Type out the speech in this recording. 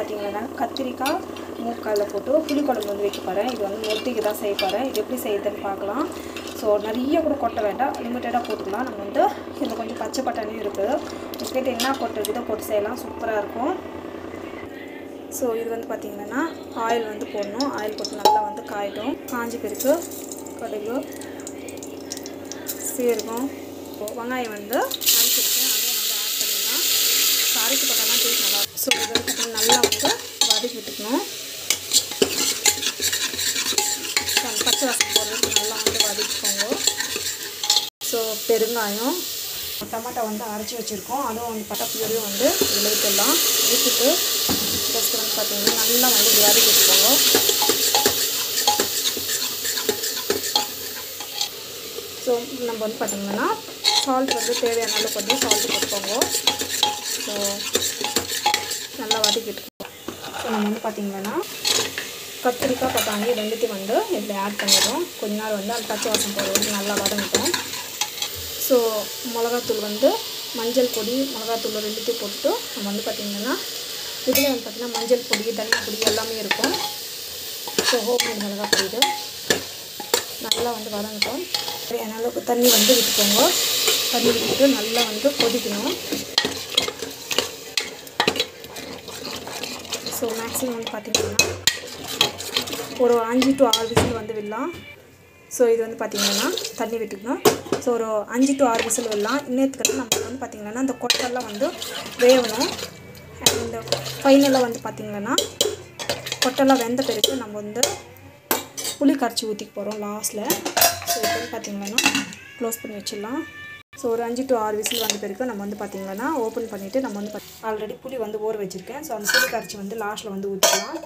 பார்த்தீங்கன்னா கத்திரிக்காய் மூக்கால போட்டு புளிக்குழம்பு வந்து வைக்க போகிறேன். இது வந்து மொத்திக்கு தான் செய்ய போகிறேன். இது எப்படி செய்யுதுன்னு பார்க்கலாம். ஸோ நிறைய கூட கொட்ட வேண்டாம், லிமிட்டடாக போட்டுக்கலாம். நம்ம வந்து இதில் கொஞ்சம் பச்சை பட்டாணியும் இருக்குது. உங்கள்கிட்ட என்ன கொட்டை இதை போட்டு செய்யலாம், சூப்பராக இருக்கும். ஸோ இது வந்து பார்த்திங்கன்னா ஆயில் வந்து போடணும். ஆயில் போட்டு நல்லா வந்து காயட்டும். காஞ்சி பிறகு கடுகு, சீரகம், வெங்காயம் வந்து அரைச்சிருக்கேன், அதையும் வந்து ஆட் பண்ணிடலாம். ஸோ அரைச்சி போட்டால் தான் டேஸ்ட் நல்லாயிருக்கும். ஸோ இது வந்து நல்லா வந்து வதக்கி விட்டுக்கணும். அந்த பச்சை வாசம் போடுறதுக்கு நல்லா வந்து வதக்கிக்கோங்க. ஸோ பெருங்காயம், டமாட்டோ வந்து அரைச்சி வச்சுருக்கோம், அதுவும் வந்து பட்டப்புளியும் வந்து இதில் ஊற்றிடலாம். ஊற்றிட்டு ஃபஸ்ட்டு வந்து பார்த்திங்கன்னா நல்லா வந்து வதக்கி வச்சுக்கோங்க. ஸோ நம்ம வந்து பார்த்திங்கன்னா சால்ட் வந்து தேவையான அளவுக்கு வந்து சால்ட்டு போட்டுக்கோங்க. ஸோ நல்லா வதக்கிட்டுக்கோங்க. ஸோ நம்ம வந்து பார்த்திங்கன்னா கத்திரிக்காய் பட்டாணி ரெண்டுத்தையும் வந்து இதில் ஆட் பண்ணிடுறோம். கொஞ்ச நேரம் வந்து அந்த பச்சை வாசம் போடுறது நல்லா வதங்கிட்டோம். ஸோ மிளகாத்தூள் வந்து மஞ்சள் பொடி, மிளகாத்தூள் ரெண்டுத்தையும் போட்டுட்டு நம்ம வந்து பார்த்திங்கன்னா இதில் வந்து பார்த்திங்கன்னா மஞ்சள் பொடி, தனியா பொடி எல்லாமே இருக்கும். ஸோ ஹோம்மேட் மிளகா பொடி இது நல்லா வந்து வதங்கிட்டோம். தேவையான அளவுக்கு தண்ணி வந்து விட்டுக்கோங்க. தண்ணி விட்டுட்டு நல்லா வந்து கொதிக்கணும். ஸோ மேக்ஸிமம் வந்து பார்த்திங்கன்னா ஒரு 5 to 6 விசில் வந்து விடலாம். ஸோ இது வந்து பார்த்திங்கன்னா தண்ணி விட்டுக்கணும். ஸோ ஒரு 5 to 6 விசில் விடலாம். இன்னத்துக்கு நமக்கு வந்து பார்த்திங்கன்னா இந்த கொட்டெல்லாம் வந்து வேகணும். இந்த ஃபைனலாக வந்து பார்த்திங்கன்னா கொட்டெல்லாம் வெந்த பிறகு நம்ம வந்து புளி கரைச்சி ஊற்றிக்க போகிறோம் லாஸ்ட்டில். ஸோ இப்போ வந்து பார்த்திங்கன்னா க்ளோஸ் பண்ணி வச்சிடலாம். ஸோ ஒரு 5 to 6 விசில் வந்த பிறகு நம்ம வந்து பார்த்திங்கன்னா ஓப்பன் பண்ணிவிட்டு நம்ம வந்து ஆல்ரெடி புளி வந்து ஊற வச்சுருக்கேன். ஸோ அந்த புளி கரைச்சி வந்து லாஸ்ட்டில் வந்து ஊற்றிக்கலாம்.